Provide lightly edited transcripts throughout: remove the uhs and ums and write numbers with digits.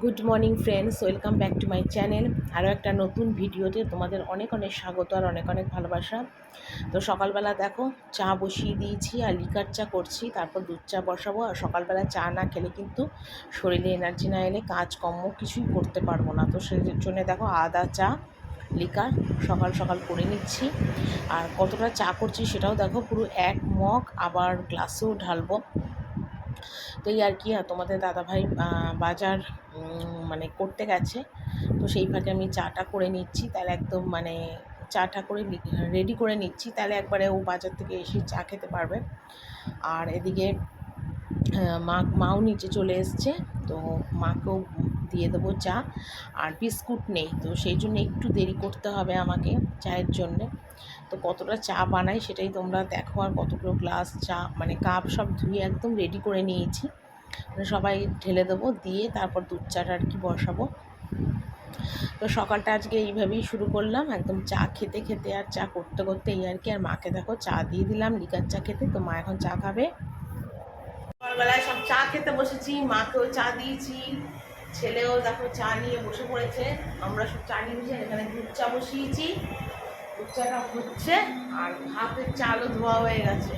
Good morning friends, welcome back to my channel. আরও একটা নতুন ভিডিওতে তোমাদের অনেক অনেক স্বাগত আর অনেক অনেক ভালোবাসা। তো সকালবেলা দেখো চা বসিয়ে দিয়েছি আর লিকার চা করছি, তারপর দুধ চা বসাবো। আর সকালবেলা চা না খেলে কিন্তু শরীরে এনার্জি না এলে কাজকর্ম কিছুই করতে পারবো না। তো সেই জন্য দেখো আদা চা লিকার সকাল সকাল করে নিচ্ছি। আর কতটা চা করছি সেটাও দেখো, পুরো এক মগ, আবার গ্লাসেও ঢালবো। তো এই আর কি, তোমাদের দাদাভাই বাজার মানে করতে গেছে, তো সেই ফাঁকে আমি চাটা করে নিচ্ছি। তাহলে একদম মানে চাটা করে রেডি করে নিচ্ছি, তাহলে একবারে ও বাজার থেকে এসে চা খেতে পারবে। আর এদিকে মাও নিচে চলে এসছে, তো মাকেও দিয়ে দেবো চা। আর বিস্কুট নেই, তো সেই জন্য একটু দেরি করতে হবে আমাকে চায়ের জন্যে। তো কতটা চা বানাই সেটাই তোমরা দেখো। আর কতগুলো গ্লাস চা মানে কাপ সব ধুয়ে একদম রেডি করে নিয়েছি, মানে সবাই ঢেলে দেবো, দিয়ে তারপর দুধ চাটা আর কি বসাবো। তো সকালটা আজকে এইভাবেই শুরু করলাম, একদম চা খেতে খেতে আর চা করতে করতে এই আর কি। আর মাকে দেখো চা দিয়ে দিলাম লিকার চা খেতে, তো মা এখন চা খাবে। সকালবেলায় সব চা খেতে বসেছি, মাকেও চা দিয়েছি, ছেলেও দেখো চা নিয়ে বসে পড়েছে। আমরা সব চা নিয়ে বসে, এখানে দুধ চা বসিয়েছি, দুধ চাটা হচ্ছে। আর ভাতের চালও ধোয়া হয়ে গেছে,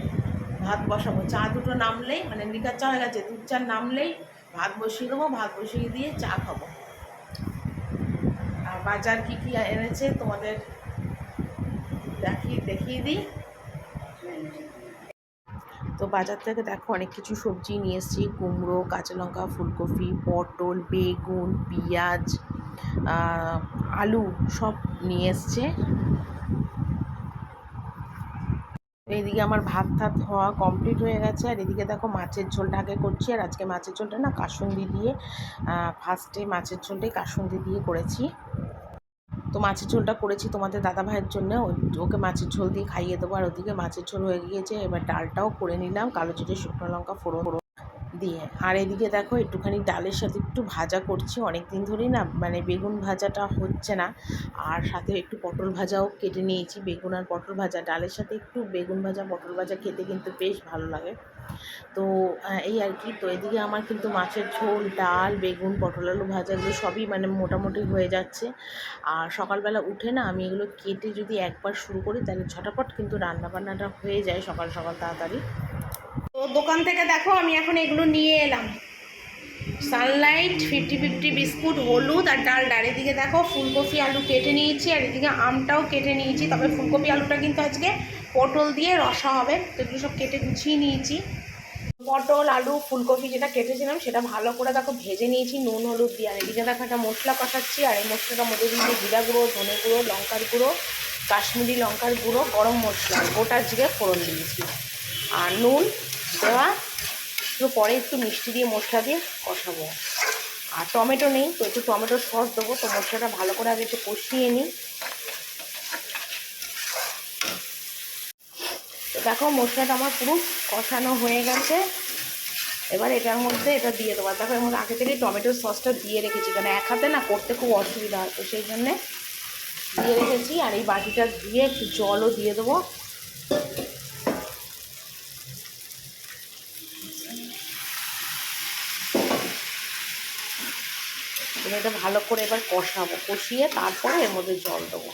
ভাত বসাবো। চা দুটো নামলেই মানে লিকার চা হয়ে গেছে, দুধ চা নামলেই ভাত বসিয়ে দেবো, ভাত বসিয়ে দিয়ে চা খাবো। আর বাজার কী কী এনেছে তোমাদের দেখিয়ে দিই। তো বাজার থেকে দেখো অনেক কিছু সবজি নিয়ে এসেছি, কুমড়ো, কাঁচা লঙ্কা, ফুলকপি, পটল, বেগুন, পেঁয়াজ, আলু সব নিয়ে এসছে। এইদিকে আমার ভাত হওয়া কমপ্লিট হয়ে গেছে। আর এদিকে দেখো মাছের ঝোলটা আগে করছি। আর আজকে মাছের ঝোলটা না কাসুন্দি দিয়ে, ফার্স্টে মাছের ঝোলটাই কাসুন্দি দিয়ে করেছি। তো মাছের ঝোলটা করেছি তোমাদের দাদা ভাইয়ের জন্য, ওকে মাছের ঝোল দিয়ে খাইয়ে দেবো। আর ওদিকে মাছের ঝোল হয়ে গিয়েছে, এবার ডালটাও করে নিলাম কালো জিরে শুকনো লঙ্কা ফোড়ন দিয়ে। আর এদিকে দেখো একটুখানি ডালের সাথে একটু ভাজা করছি, অনেক দিন ধরেই না মানে বেগুন ভাজাটা হচ্ছে না। আর সাথে একটু পটল ভাজাও কেটে নিয়েছি, বেগুন আর পটল ভাজা, ডালের সাথে একটু বেগুন ভাজা পটল ভাজা খেতে কিন্তু বেশ ভালো লাগে। তো এই আর কি। তো এদিকে আমার কিন্তু মাছের ঝোল, ডাল, বেগুন, পটল আলু ভাজা এগুলো সবই মানে মোটামুটি হয়ে যাচ্ছে। আর সকালবেলা উঠে না আমি এগুলো কেটে যদি একবার শুরু করি তাহলে ঝটাপট কিন্তু রান্নাবান্নাটা হয়ে যায় সকাল সকাল তাড়াতাড়ি। তো দোকান থেকে দেখো আমি এখন এগুলো নিয়ে এলাম, সানলাইট 50-50 বিস্কুট, হলুদ আর ডালডা। আর এদিকে দেখো ফুলকপি আলু কেটে নিয়েছি, আর এদিকে আমটাও কেটে নিয়েছি। তবে ফুলকপি আলুটা কিন্তু আজকে পটল দিয়ে রসা হবে, তো এগুলো সব কেটে গুছিয়ে নিয়েছি। পটল আলু ফুলকপি যেটা কেটেছিলাম সেটা ভালো করে দেখো ভেজে নিয়েছি নুন হলুদ দিয়ে। আর এদিকে দেখো একটা মশলা কষাচ্ছি, আর এই মশলাটার মধ্যে দিয়েছি জিরা গুঁড়ো, ধনে গুঁড়ো, লঙ্কার গুঁড়ো, কাশ্মীরি লঙ্কার গুঁড়ো, গরম মশলা, গোটা জিরে ফোড়ন দিয়েছি, আর নুন দেওয়া। তো পরে একটু মিষ্টি দিয়ে মশলা দিয়ে কষাবো। আর টমেটো নেই, তো একটু টমেটোর সস দেবো। তো মশলাটা ভালো করে আগে একটু কষিয়ে নিই। তো দেখো মশলাটা আমার পুরো কষানো হয়ে গেছে। এবার এটার মধ্যে এটা দিয়ে দেবো। দেখো এর মধ্যে আগে থেকে টমেটোর সসটা দিয়ে রেখেছি, কারণ এক হাতে না করতে খুব অসুবিধা হয়, তো সেই জন্যে দিয়ে রেখেছি। আর এই বাটিটা দিয়ে একটু জলও দিয়ে দেবো। এটা ভালো করে এবার কষাবো, কষিয়ে তারপরে এর মধ্যে জল দেবো।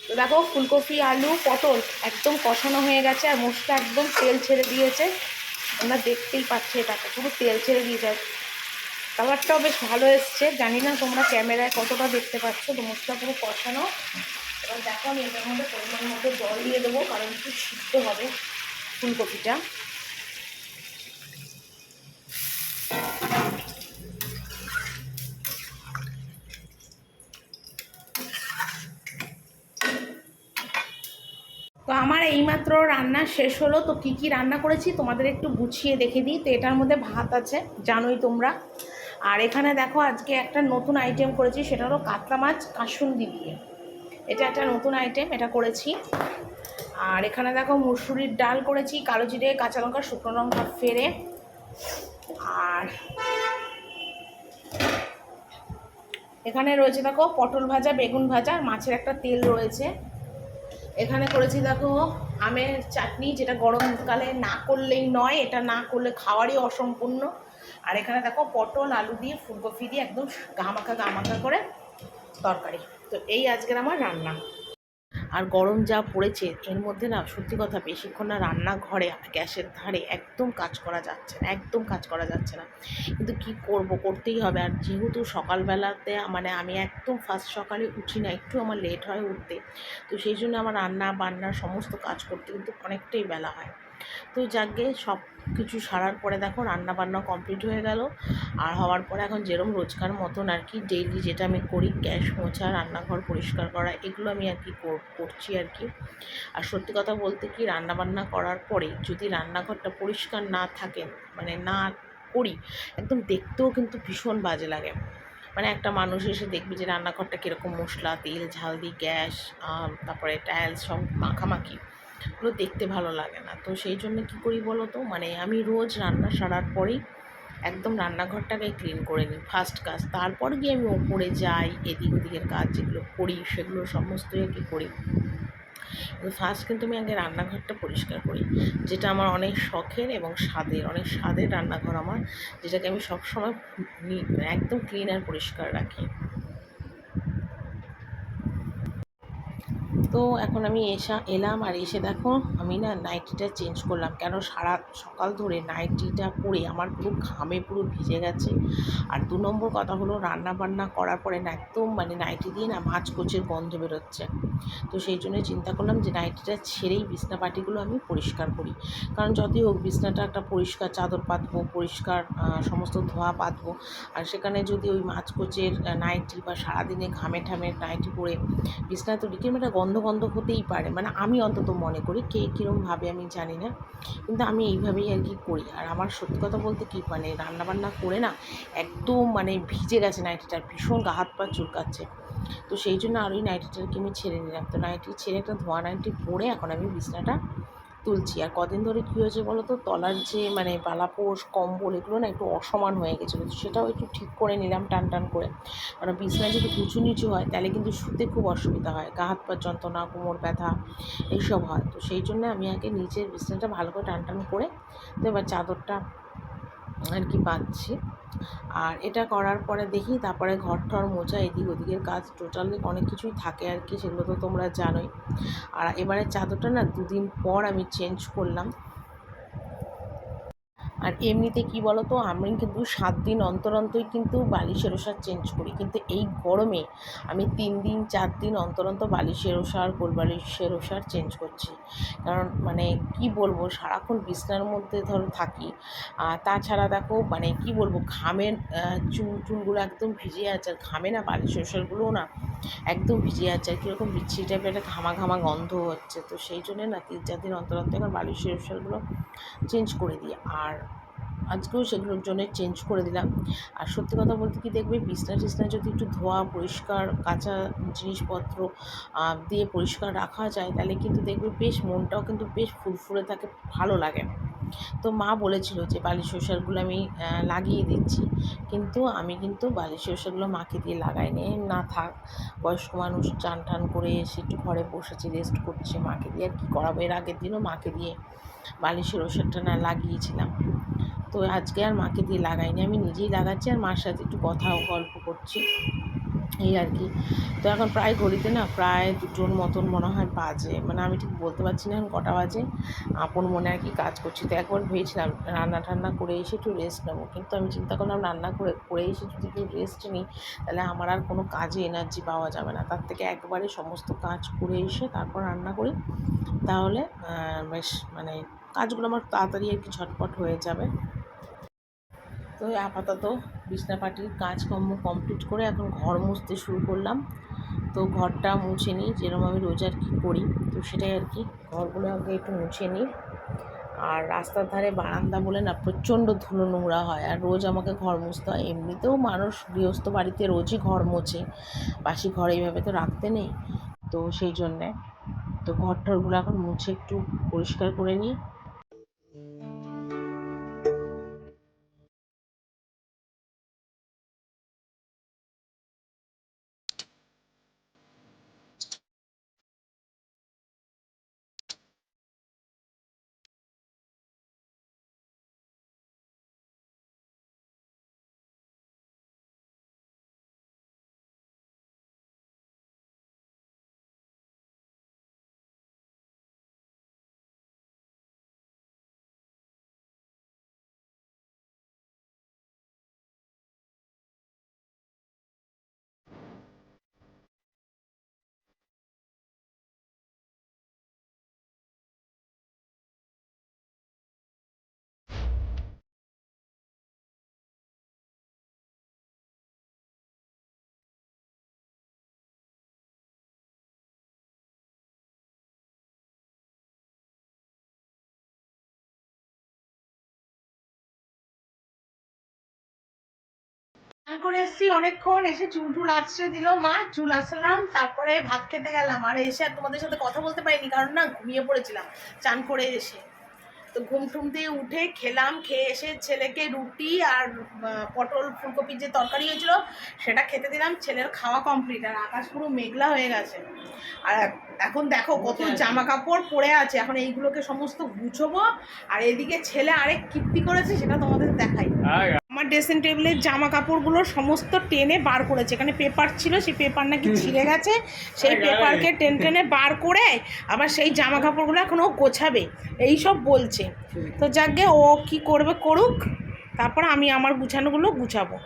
তো দেখো ফুলকপি আলু পটল একদম কষানো হয়ে গেছে, আর মশলা একদম তেল ছেড়ে দিয়েছে। তোমরা দেখতেই পাচ্ছ এটাকে পুরো তেল ছেড়ে দিয়েছে। কালারটাও বেশ ভালো এসছে, জানি না তোমরা ক্যামেরায় কতটা দেখতে পাচ্ছ। তো মশলা পুরো কষানো। এবার দেখো আমি এটার মধ্যে পরিমাণ মতো জল দিয়ে দেবো, কারণ একটু সিদ্ধ হবে ফুলকপিটা। তো আমার এইমাত্র রান্না শেষ হলো। তো কি কি রান্না করেছি তোমাদের একটু গুছিয়ে দেখে দিই। তো এটার মধ্যে ভাত আছে, জানোই তোমরা। আর এখানে দেখো আজকে একটা নতুন আইটেম করেছি, সেটা হলো কাতলা মাছ কাসুন্দি দিয়ে। এটা একটা নতুন আইটেম, এটা করেছি। আর এখানে দেখো মুসুরির ডাল করেছি, কালো জিরে কাঁচা লঙ্কা শুকনো লঙ্কা ফেড়ে। আর এখানে রয়েছে দেখো পটল ভাজা, বেগুন ভাজা, আর মাছের একটা তেল রয়েছে। এখানে করেছি দেখো আমের চাটনি, যেটা গরমকালে না করলেই নয়, এটা না করলে খাওয়ারই অসম্পূর্ণ। আর এখানে দেখো পটল আলু দিয়ে ফুলকপি দিয়ে একদম গামাখা গামাখা করে তরকারি। তো এই আজকের আমার রান্না। আর গরম যা পড়েছে এর মধ্যে না সত্যি কথা বেশিক্ষণ না রান্নাঘরে গ্যাসের ধারে একদম কাজ করা যাচ্ছে না, একদম কাজ করা যাচ্ছে না। কিন্তু কি করব, করতেই হবে। আর যেহেতু সকালবেলাতে মানে আমি একদম ফার্স্ট সকালে উঠি না, একটু আমার লেট হয় উঠতে, তো সেই জন্য আমার রান্না বান্নার সমস্ত কাজ করতে কিন্তু অনেকটাই বেলা হয়। তো যাকে সব কিছু সারার পরে দেখো রান্না বান্না কমপ্লিট হয়ে গেল। আর হওয়ার পরে এখন যেরকম রোজকার মতন আর কি ডেইলি যেটা আমি করি, গ্যাস মোছা, রান্নাঘর পরিষ্কার করা, এগুলো আমি আর কি করছি আর কি। আর সত্যি কথা বলতে কি, রান্নাবান্না করার পরে যদি রান্নাঘরটা পরিষ্কার না থাকে, মানে না করি, একদম দেখতেও কিন্তু ভীষণ বাজে লাগে। মানে একটা মানুষ এসে দেখবি যে রান্নাঘরটা কীরকম মশলা তেল ঝাল দিয়ে গ্যাস, তারপরে টাইলস সব মাখামাখি, ওগুলো দেখতে ভালো লাগে না। তো সেই জন্য কী করি বলো তো, মানে আমি রোজ রান্না সারার পরেই একদম রান্নাঘরটাকে ক্লিন করে নিই ফার্স্ট কাজ। তারপর গিয়ে আমি ওপরে যাই, এদিক ওদিকের কাজ যেগুলো করি সেগুলো সমস্তই আর কি করি। ফার্স্ট কিন্তু আমি আগে রান্নাঘরটা পরিষ্কার করি, যেটা আমার অনেক শখের এবং স্বাদের, অনেক স্বাদের রান্নাঘর আমার, যেটাকে আমি সবসময় একদম ক্লিন আর পরিষ্কার রাখি। তো এখন আমি এলাম, আর এসে দেখো আমি না নাইটিটা চেঞ্জ করলাম, কেন সারা সকাল ধরে নাইটিটা পরে আমার পুরো ঘামে পুরো ভিজে গেছে। আর 2 নম্বর কথা হলো, রান্না বান্না করার পরে না একদম মানে নাইটি দিয়ে না মাছ কোচের গন্ধ বেরোচ্ছে। তো সেই জন্যই চিন্তা করলাম যে নাইটিটা ছেড়েই বিছনা পাটিগুলো আমি পরিষ্কার করি। কারণ যতই হোক বিছনাটা একটা পরিষ্কার চাদর পাতবো, পরিষ্কার সমস্ত ধোয়া পাতবো, আর সেখানে যদি ওই মাছ কোচের নাইটি বা সারাদিনে ঘামে ঠামে নাইটি পরে বিছনায়, তো কিরকম একটা গন্ধ গন্ধ হতেই পারে, মানে আমি অন্তত মনে করি, কে কীরকম ভাবে আমি জানি না, কিন্তু আমি এইভাবেই আর কি করি। আর আমার সত্যি কথা বলতে কি, মানে রান্নাবান্না করে না একদম মানে ভিজে গেছে নাইটিটার, ভীষণ গা হাত পা চুলকাচ্ছে। তো সেই জন্য আর ওই নাইটিটাকে আমি ছেড়ে নিলাম। তো নাইটি ছেড়ে একটা ধোয়া নাইটি পরে এখন আমি বিছনাটা তুলছি। আর কদিন ধরে কী হয়েছে বলো তো, তলার যে মানে পালাপোষ কম্বল এগুলো না একটু অসমান হয়ে গেছিলো, তো সেটাও একটু ঠিক করে নিলাম টান টান করে। কারণ বিছানায় যদি উঁচু নিচু হয় তাহলে কিন্তু শুতে খুব অসুবিধা হয়, গা হাত পা যন্ত্রণা, কোমর ব্যথা এইসব হয়। তো সেই জন্য আমি আগে নিচের বিছানাটা ভালো করে টান টান করে, তো এবার চাদরটা আর কি পাচ্ছি। আর এটা করার পরে দেখি তারপরে ঘর টর মোছা, এদিক ওদিকের কাজ টোটালি অনেক কিছুই থাকে আর কি, সেগুলো তো তোমরা জানোই। আর এবারে চাদরটা না 2 দিন পর আমি চেঞ্জ করলাম। আর এমনিতে কি বলো তো, আমি কিন্তু 7 দিন অন্তর অন্তরই কিন্তু বালিশের ওষার চেঞ্জ করি, কিন্তু এই গরমে আমি 3 দিন 4 দিন অন্তর অন্তর বালিশের ওষার কোল বালিশের ওষার চেঞ্জ করছি। কারণ মানে কি বলবো, সারাক্ষণ বিছনার মধ্যে ধরো থাকি। আর তাছাড়া দেখো মানে কি বলবো, ঘামের চুলগুলো একদম ভিজে আছে, আর ঘামে না বালিশের ওষারগুলোও না একদম ভিজে যাচ্ছে, আর কীরকম বিচ্ছিরি টাইপের একটা ঘামা ঘামা গন্ধ হচ্ছে। তো সেই জন্যে না 3-4 দিন অন্তর অন্তর এখন বালিশের ওষারগুলো চেঞ্জ করে দিই। আর আজকেও সেগুলোর জন্য চেঞ্জ করে দিলাম। আর সত্যি কথা বলতে কি, দেখবে বিছনা টিছনা যদি একটু ধোয়া পরিষ্কার কাঁচা জিনিসপত্র দিয়ে পরিষ্কার রাখা যায়, তাহলে কিন্তু দেখবে বেশ মনটাও কিন্তু বেশ ফুরফুরে থাকে, ভালো লাগে। তো মা বলেছিল যে বালিশ ওষারগুলো আমি লাগিয়ে দিচ্ছি, কিন্তু আমি কিন্তু বালিশ ওষারগুলো মাকে দিয়ে লাগাইনি। না থাক, বয়স্ক মানুষ চান টান করে এসে একটু ঘরে বসেছে, রেস্ট করছে, মাকে দিয়ে আর কী করাবো। এর আগের দিনও মাকে দিয়ে বালিশের ওষুধটা না লাগিয়েছিলাম। তো আজকে আর মাকে দিয়ে লাগাইনি, আমি নিজেই লাগাচ্ছি, আর মার সাথে একটু কথাও গল্প করছি, এই আর কি। তো এখন প্রায় ঘড়িতে না প্রায় 2টোর মতন মনে হয় বাজে, মানে আমি ঠিক বলতে পারছি না এখন কটা বাজে। আপন মনে আর কি কাজ করছি। তো একবার ভেবেছিলাম রান্না টান্না করে এসে একটু রেস্ট নেবো, কিন্তু আমি চিন্তা করলাম রান্না করে এসে যদি একটু রেস্ট নিই, তাহলে আমার আর কোনো কাজে এনার্জি পাওয়া যাবে না। তার থেকে একবারে সমস্ত কাজ করে এসে তারপর রান্না করি, তাহলে বেশ মানে কাজগুলো আমার তাড়াতাড়ি আর কি ঝটপট হয়ে যাবে। তো আপাতত বিছনাপাটির কাজকর্ম কমপ্লিট করে এখন ঘর মুছতে শুরু করলাম। তো ঘরটা মুছে নিই, যেরকম আমি রোজ আর কি করি, তো সেটাই আর কি, ঘরগুলো আগে একটু মুছে নিই। আর রাস্তার ধারে বারান্দা বলে না প্রচণ্ড ধুলো নোংরা হয়, আর রোজ আমাকে ঘর মুছতে হয়। এমনিতেও মানুষ গৃহস্থ বাড়িতে রোজই ঘর মোছে, বাসি ঘর এইভাবে তো রাখতে নেই। তো সেই জন্যে তো ঘর টরগুলো এখন মুছে একটু পরিষ্কার করে নিই। করে এসেছি অনেকক্ষণ, এসে চুল টুল আঁচড়ে দিল মা, চুল আঁচড়ালাম, তারপরে ভাত খেতে গেলাম। আর এসে আর তোমাদের সাথে কথা বলতে পারিনি, কারণ না ঘুমিয়ে পড়েছিলাম চান করে এসে। তো ঘুম টুম দিয়ে উঠে খেলাম, খেয়ে এসে ছেলেকে রুটি আর পটল ফুলকপির যে তরকারি হয়েছিল সেটা খেতে দিলাম। ছেলের খাওয়া কমপ্লিট, আর আকাশ পুরো মেঘলা হয়ে গেছে। আর এখন দেখো কত জামা কাপড় পরে আছে, এখন এইগুলোকে সমস্ত গুছোবো। আর এদিকে ছেলে আরেক কীর্তি করেছে, সেটা তোমাদের দেখাই। আমার ড্রেসিং টেবিলের জামা কাপড়গুলো সমস্ত টেনে বার করেছে। এখানে পেপার ছিল, সেই পেপার নাকি ছিঁড়ে গেছে, সেই পেপারকে টেনে বার করে আবার সেই জামা কাপড়গুলো এখন ও গোছাবে এইসব বলছে। তো যাকে ও কি করবে করুক, তারপর আমি আমার গুছানোগুলো গুছাবো।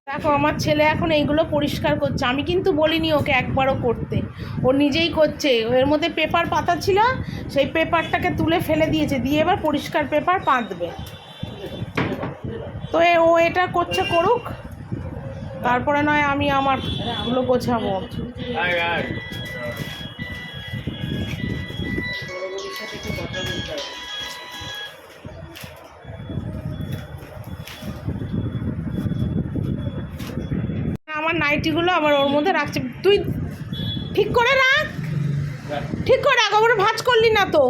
দেখো আমার ছেলে এখন এইগুলো পরিষ্কার করছে, আমি কিন্তু বলিনি ওকে একবারও করতে, ও নিজেই করছে। এর মধ্যে পেপার পাতা ছিল, সেই পেপারটাকে তুলে ফেলে দিয়েছে, দিয়ে এবার পরিষ্কার পেপার পাতবে। তো ও এটা করছে করুক, তারপরে নয় আমি আমারগুলো গোছাবো। আমার নাইটিগুলো আবার ওর মধ্যে রাখছে, তুই ঠিক করে রাখ, ঠিক করে রাখ, ওগুলো ভাঁজ করলি না তো।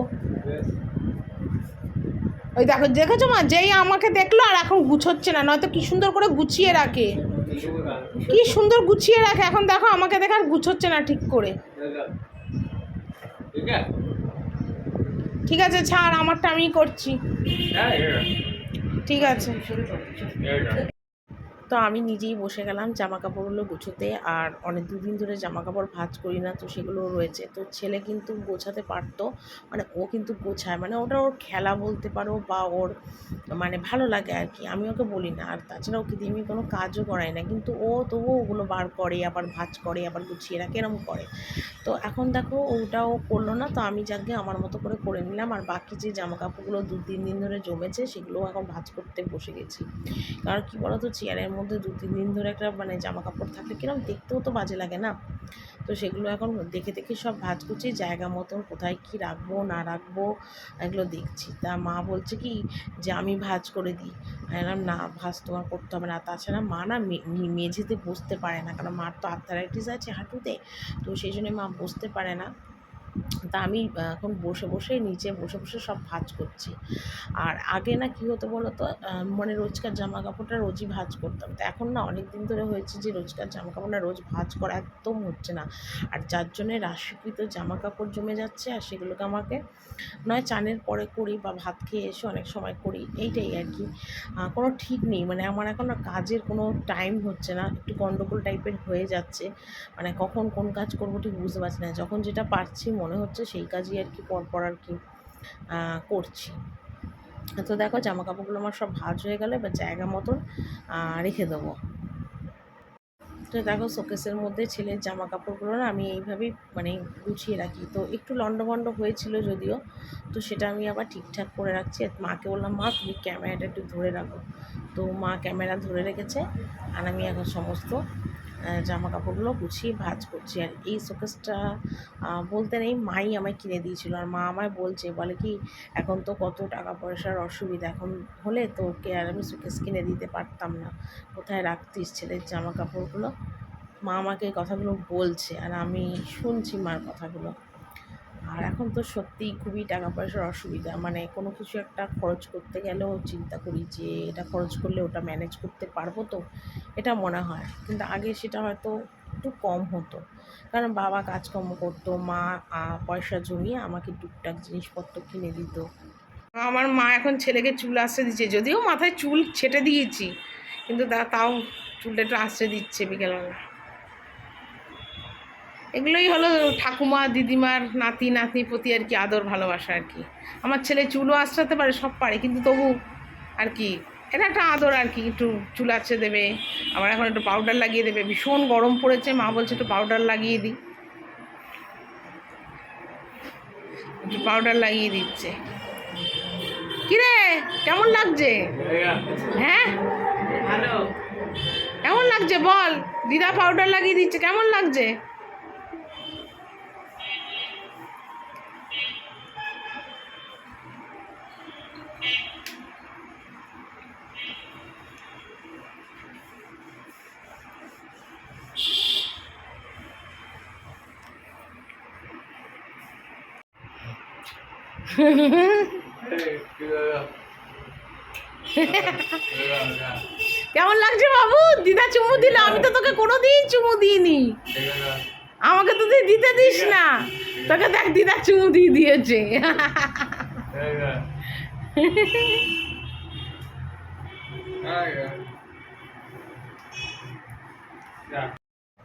ওই দেখো, দেখেছো মা, যেই আমাকে দেখলো আর এখন গুছোচ্ছে না, নয়তো কি সুন্দর করে গুছিয়ে রাখে, কি সুন্দর গুছিয়ে রাখে। এখন দেখো আমাকে দেখে আর গুছোচ্ছে না ঠিক করে। ঠিক আছে ছাড়, আমারটা আমি করছি, ঠিক আছে। তো আমি নিজেই বসে গেলাম জামা কাপড়গুলো গুছোতে। আর অনেক দুদিন ধরে জামা কাপড় ভাঁজ করি না, তো সেগুলো রয়েছে। তো ছেলে কিন্তু গোছাতে পারতো, মানে ও কিন্তু গোছায়, মানে ওটা ওর খেলা বলতে পারো, বা ওর মানে ভালো লাগে আর কি। আমি ওকে বলি না, আর তাছাড়া ওকে দিয়ে আমি কোনো কাজও করাই না, কিন্তু ও তবুও ওগুলো বার করে, আবার ভাঁজ করে, আবার গুছিয়ে রাখে, এরকম করে। তো এখন দেখো ওটাও করলো না, তো আমি যাকে আমার মতো করে নিলাম। আর বাকি যে জামা কাপড়গুলো 2-3 দিন ধরে জমেছে, সেগুলোও এখন ভাঁজ করতে বসে গেছি। কারণ কী বলো তো, চেয়ারের মধ্যে 2-3 দিন ধরে একটা মানে জামা কাপড় থাকলে কিরকম দেখতেও তো বাজে লাগে না। তো সেগুলো এখন দেখে দেখে সব ভাঁজ করছি, জায়গা মতন কোথায় কী রাখবো না রাখবো এগুলো দেখছি। তা মা বলছে কি যে আমি ভাঁজ করে দিই, আমি বললাম না, ভাঁজ তোমার করতে হবে না। তাছাড়া মা না মেঝেতে বসতে পারে না, কারণ মার তো আর্থারাইটিস আছে হাঁটুতে, তো সেই জন্য মা বসতে পারে না। তা আমি এখন বসে নিচে বসে সব ভাঁজ করছি। আর আগে না কী হতো বলো তো, মানে রোজকার জামা কাপড়টা রোজই ভাঁজ করতাম। তো এখন না অনেক দিন ধরে হয়েছে যে রোজকার জামা কাপড়টা রোজ ভাঁজ করা একদম হচ্ছে না। আর যার জন্যে রাশিকৃত জামা কাপড় জমে যাচ্ছে, আর সেগুলোকে আমাকে নয় চানের পরে করি, বা ভাত খেয়ে এসে অনেক সময় করি, এইটাই আর কি। কোনো ঠিক নেই, মানে আমার এখন না কাজের কোনো টাইম হচ্ছে না, একটু গন্ডগোল টাইপের হয়ে যাচ্ছে। মানে কখন কোন কাজ করবো ঠিক বুঝতে পারছি না, যখন যেটা পারছি মনে হচ্ছে সেই কাজই আর কি পরপর আর কি করছি। তো দেখো জামা কাপড়গুলো আমার সব ভাঁজ হয়ে গেলে এবার জায়গা মতন রেখে দেবো। তো দেখো শোকেসের মধ্যে ছেলের জামা কাপড়গুলো না আমি এইভাবেই মানে গুছিয়ে রাখি। তো একটু লন্ডভন্ড হয়েছিল যদিও, তো সেটা আমি আবার ঠিকঠাক করে রাখছি। মাকে বললাম, মা তুমি ক্যামেরাটা একটু ধরে রাখো। তো মা ক্যামেরা ধরে রেখেছে, আর আমি এখন সমস্ত জামা কাপড়গুলো গুছিয়ে ভাঁজ করছি। আর এই শোকেসটা বলতে নেই, মাই আমায় কিনে দিয়েছিল। আর মা আমায় বলে কি এখন তো কত টাকা পয়সার অসুবিধা, এখন হলে তোকে আর আমি শোকেস কিনে দিতে পারতাম না, কোথায় রাখতিস ছেলের জামা কাপড়গুলো। মা আমাকে এই কথাগুলো বলছে, আর আমি শুনছি মার কথাগুলো। আর এখন তো সত্যিই খুবই টাকা পয়সার অসুবিধা, মানে কোনো কিছু একটা খরচ করতে গেলেও চিন্তা করি যে এটা খরচ করলে ওটা ম্যানেজ করতে পারবো তো, এটা মনে হয়। কিন্তু আগে সেটা হয়তো একটু কম হতো, কারণ বাবা কাজকর্ম করতো, মা পয়সা জমিয়ে আমাকে টুকটাক জিনিসপত্র কিনে দিত। আমার মা এখন ছেলেকে চুল আঁচড়ে দিচ্ছে, যদিও মাথায় চুল ছেটে দিয়েছি, কিন্তু তাও চুলটা একটু আঁচড়ে দিচ্ছে বিকেলবেলা। এগুলোই হলো ঠাকুমা দিদিমার নাতি নাতনির প্রতি আর কি আদর ভালোবাসা আর কি। আমার ছেলে চুলও আঁচড়াতে পারে, সব পারে, কিন্তু তবু আর কি এটা একটা আদর আর কি, একটু চুল আঁচড়ে দেবে, আবার এখন একটু পাউডার লাগিয়ে দেবে। ভীষণ গরম পড়েছে, মা বলছে একটু পাউডার লাগিয়ে দিই, একটু পাউডার লাগিয়ে দিচ্ছে। কিরে কেমন লাগছে? হ্যাঁ ভালো। কেমন লাগছে বল, দিদা পাউডার লাগিয়ে দিচ্ছে, কেমন লাগছে? কেমন লাগছে বাবু? দিদা চুমু দিল, আমি তো তোকে কোনোদিন চুমু দিইনি। আমাকে তো তুই দিতে দিস না, তোকে দেখ দিদা চুমু দিয়ে দিয়েছে।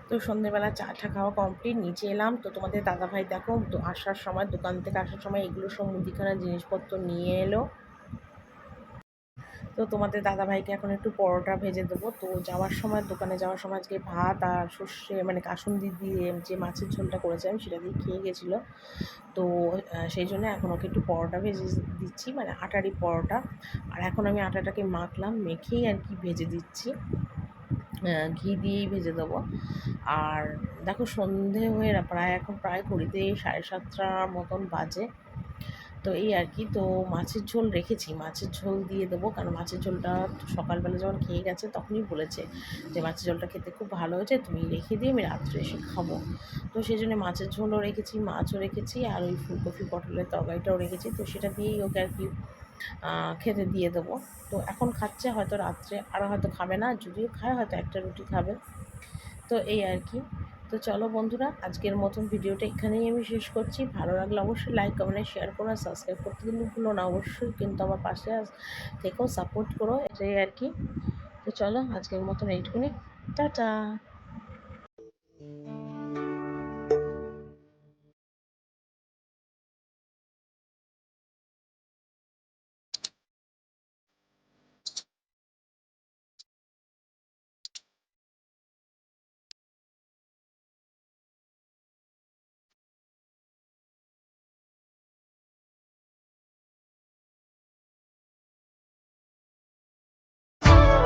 তো সন্ধ্যেবেলা চা টা খাওয়া কমপ্লিট, নিচে এলাম। তো তোমাদের দাদাভাই দেখো আসার সময়, দোকান থেকে আসার সময় এগুলো সব মুদিখানার জিনিসপত্র নিয়ে এলো। তো তোমাদের দাদাভাইকে এখন একটু পরোটা ভেজে দেবো। তো যাওয়ার সময়, দোকানে যাওয়ার সময় আজকে ভাত আর সর্ষে মানে কাসুন্দি দিয়ে যে মাছের ঝোলটা করেছিলাম সেটা দিয়ে খেয়ে গেছিলো। তো সেই জন্য এখন ওকে একটু পরোটা ভেজে দিচ্ছি, মানে আটারই পরোটা। আর এখন আমি আটাটাকে মাখলাম, মেখেই আর কি ভেজে দিচ্ছি, ঘি দিয়েই ভেজে দেবো। আর দেখো সন্ধে হয়ে প্রায় এখন প্রায় ঘড়িতে 7:30 মতন বাজে। তো এই আর কি। তো মাছের ঝোল রেখেছি, মাছের ঝোল দিয়ে দেবো, কারণ মাছের ঝোলটা সকালবেলা যখন খেয়ে গেছে তখনই বলেছে যে মাছের ঝোলটা খেতে খুব ভালো হয়েছে, তুমি রেখে দিয়ে আমি রাত্রে এসে খাবো। তো সেই জন্য মাছের ঝোলও রেখেছি, মাছও রেখেছি, আর ওই ফুলকপি পটলের তরকারিটাও রেখেছি। তো সেটা দিয়েই ওকে আর কি খেতে দিয়ে দেবো। তো এখন খাচ্ছে, হয়তো রাত্রে আর হয়তো খাবে না, যদিও খায় হয়তো একটা রুটি খাবে। তো এই আর কি। তো চলো বন্ধুরা, আজকের মতন ভিডিওটা এখানেই আমি শেষ করছি। ভালো লাগলে অবশ্যই লাইক কমেন্ট শেয়ার করো, আর সাবস্ক্রাইব করতে কিন্তু ভুলো না অবশ্যই, কিন্তু আমার পাশে থেকেও সাপোর্ট করো, এটাই আর কি। তো চলো আজকের মতন এইটুকুনি, টাটা।